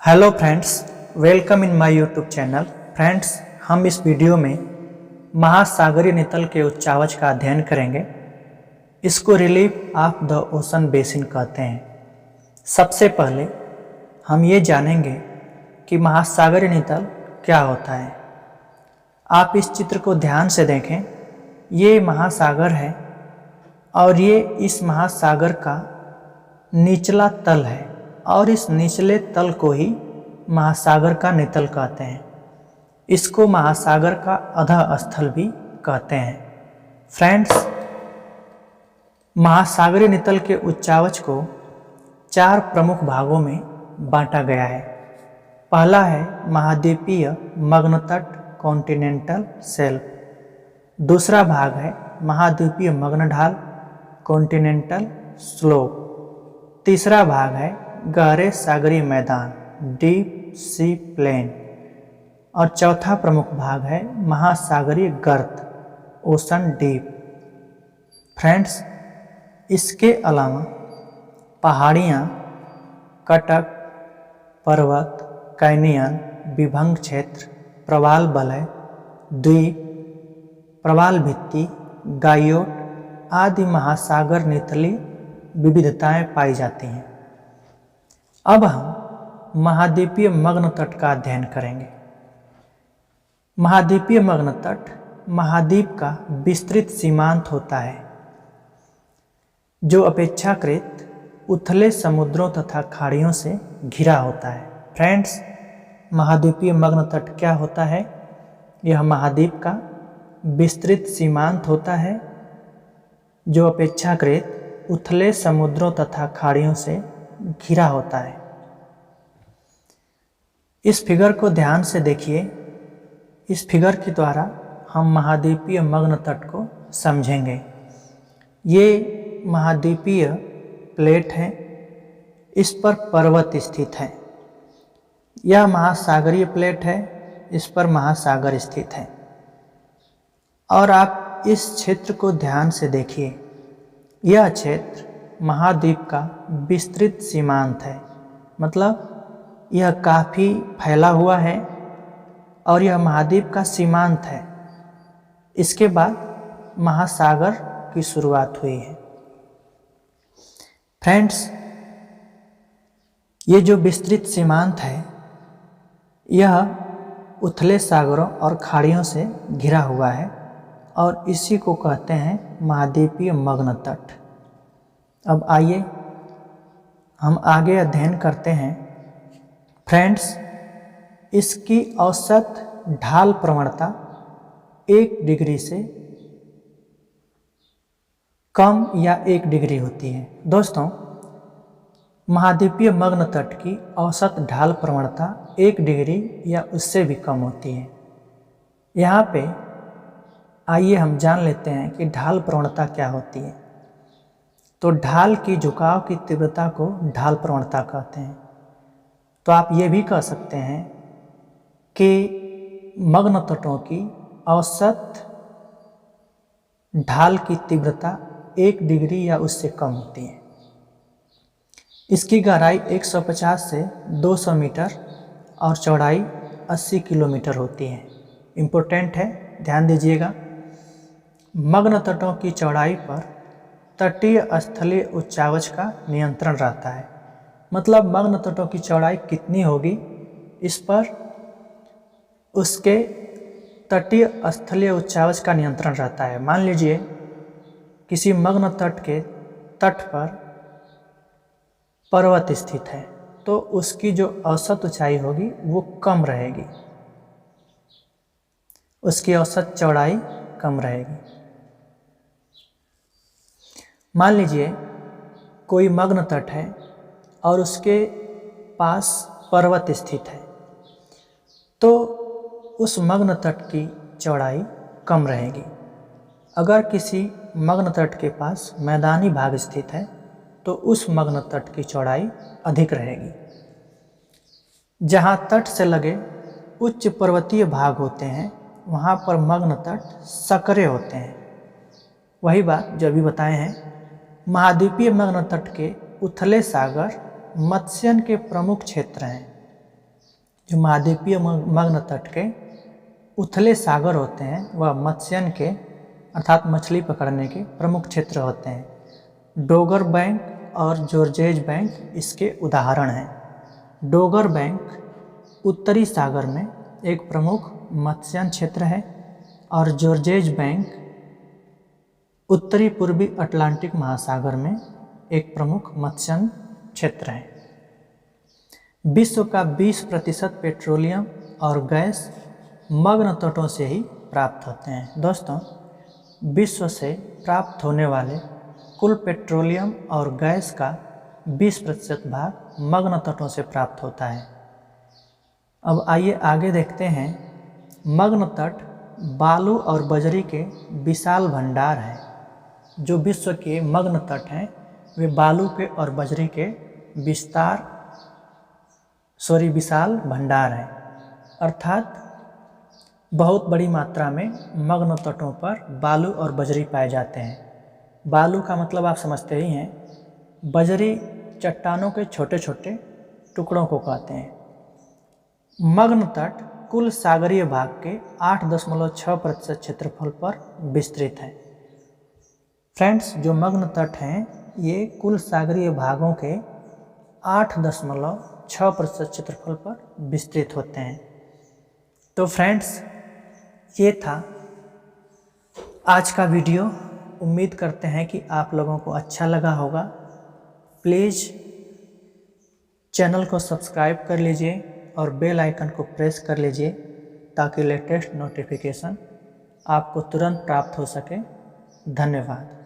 Hello friends, welcome in my YouTube channel. Friends, हम इस video में महासागरीय नितल के उच्चावच का अध्ययन करेंगे। इसको relief of the ocean basin कहते हैं। सबसे पहले हम ये जानेंगे कि महासागरीय नितल क्या होता है। आप इस चित्र को ध्यान से देखें। ये महासागर है और ये इस महासागर का निचला तल है और इस निचले तल को ही महासागर का नितल कहते हैं। इसको महासागर का अधः स्थल भी कहते हैं। फ्रेंड्स, महासागरीय नितल के उच्चावच को 4 प्रमुख भागों में बांटा गया है। पहला है महाद्वीपीय मग्न तट कॉन्टिनेंटल शेल्फ। दूसरा भाग है महाद्वीपीय मग्न ढाल कॉन्टिनेंटल स्लोप। तीसरा भाग है गहरे सागरीय मैदान डीप सी प्लेन। और चौथा प्रमुख भाग है महासागरीय गर्त ओशन डीप। फ्रेंड्स, इसके अलावा पहाड़ियाँ, कटक, पर्वत, कैनियन, विभंग क्षेत्र, प्रवाल वलय, द्वीप, प्रवाल भित्ति, गाइयोट आदि महासागर नितली विविधताएं पाई जाती हैं। अब हम महाद्वीपीय मग्न तट का अध्ययन करेंगे। महाद्वीपीय मग्न तट महाद्वीप का विस्तृत सीमांत होता है जो अपेक्षाकृत उथले समुद्रों तथा खाड़ियों से घिरा होता है। फ्रेंड्स, महाद्वीपीय मग्न तट क्या होता है? यह महाद्वीप का विस्तृत सीमांत होता है जो अपेक्षाकृत उथले समुद्रों तथा खाड़ियों से घिरा होता है। इस फिगर को ध्यान से देखिए। इस फिगर के द्वारा हम महाद्वीपीय मग्न तट को समझेंगे। ये महाद्वीपीय प्लेट है, इस पर पर्वत स्थित है। यह महासागरीय प्लेट है, इस पर महासागर स्थित है। और आप इस क्षेत्र को ध्यान से देखिए। यह क्षेत्र महाद्वीप का विस्तृत सीमांत है, मतलब यह काफ़ी फैला हुआ है और यह महाद्वीप का सीमांत है। इसके बाद महासागर की शुरुआत हुई है। फ्रेंड्स, ये जो विस्तृत सीमांत है यह उथले सागरों और खाड़ियों से घिरा हुआ है और इसी को कहते हैं महाद्वीपीय मग्न तट। अब आइए हम आगे अध्ययन करते हैं। फ्रेंड्स, इसकी औसत ढाल प्रवणता 1 डिग्री से कम या 1 डिग्री होती है। दोस्तों, महाद्वीपीय मग्न तट की औसत ढाल प्रवणता 1 डिग्री या उससे भी कम होती है। यहाँ पे आइए हम जान लेते हैं कि ढाल प्रवणता क्या होती है। तो ढाल की झुकाव की तीव्रता को ढाल प्रवणता कहते हैं। तो आप ये भी कह सकते हैं कि मग्न तटों की औसत ढाल की तीव्रता 1 डिग्री या उससे कम होती है। इसकी गहराई 150 से 200 मीटर और चौड़ाई 80 किलोमीटर होती है। इम्पोर्टेंट है, ध्यान दीजिएगा। मग्न तटों की चौड़ाई पर तटीय स्थलीय उच्चावच का नियंत्रण रहता है। मतलब मग्न तटों की चौड़ाई कितनी होगी, इस पर उसके तटीय स्थलीय उच्चावच का नियंत्रण रहता है। मान लीजिए किसी मग्न तट के तट पर पर्वत स्थित है तो उसकी जो औसत ऊंचाई होगी वो कम रहेगी, उसकी औसत चौड़ाई कम रहेगी। मान लीजिए कोई मग्न तट है और उसके पास पर्वत स्थित है तो उस मग्न तट की चौड़ाई कम रहेगी। अगर किसी मग्न तट के पास मैदानी भाग स्थित है तो उस मग्न तट की चौड़ाई अधिक रहेगी। जहाँ तट से लगे उच्च पर्वतीय भाग होते हैं वहाँ पर मग्न तट सकरे होते हैं। वही बात जो अभी बताए हैं। महाद्वीपीय मग्न तट के उथले सागर मत्स्यन के प्रमुख क्षेत्र हैं। जो महाद्वीपीय मग्न तट के उथले सागर होते हैं वह मत्स्यन के अर्थात मछली पकड़ने के प्रमुख क्षेत्र होते हैं। डोगर बैंक और जॉर्जेज बैंक इसके उदाहरण हैं। डोगर बैंक उत्तरी सागर में एक प्रमुख मत्स्यन क्षेत्र है और जॉर्जेज बैंक उत्तरी पूर्वी अटलांटिक महासागर में एक प्रमुख मत्स्यन क्षेत्र है। विश्व का 20% पेट्रोलियम और गैस मग्न तटों से ही प्राप्त होते हैं। दोस्तों, विश्व से प्राप्त होने वाले कुल पेट्रोलियम और गैस का 20% भाग मग्न तटों से प्राप्त होता है। अब आइए आगे देखते हैं। मग्न तट बालू और बजरी के विशाल भंडार हैं। जो विश्व के मग्न तट हैं वे बालू के और बजरी के विशाल भंडार हैं। अर्थात बहुत बड़ी मात्रा में मग्न तटों पर बालू और बजरी पाए जाते हैं। बालू का मतलब आप समझते ही हैं। बजरी चट्टानों के छोटे छोटे टुकड़ों को कहते हैं। मग्न तट कुल सागरीय भाग के 8.6% क्षेत्रफल पर विस्तृत है। फ्रेंड्स, जो मग्न तट हैं ये कुल सागरीय भागों के 8.6% क्षेत्रफल पर विस्तृत होते हैं। तो फ्रेंड्स, ये था आज का वीडियो। उम्मीद करते हैं कि आप लोगों को अच्छा लगा होगा। प्लीज़ चैनल को सब्सक्राइब कर लीजिए और बेल आइकन को प्रेस कर लीजिए ताकि लेटेस्ट नोटिफिकेशन आपको तुरंत प्राप्त हो सके। धन्यवाद।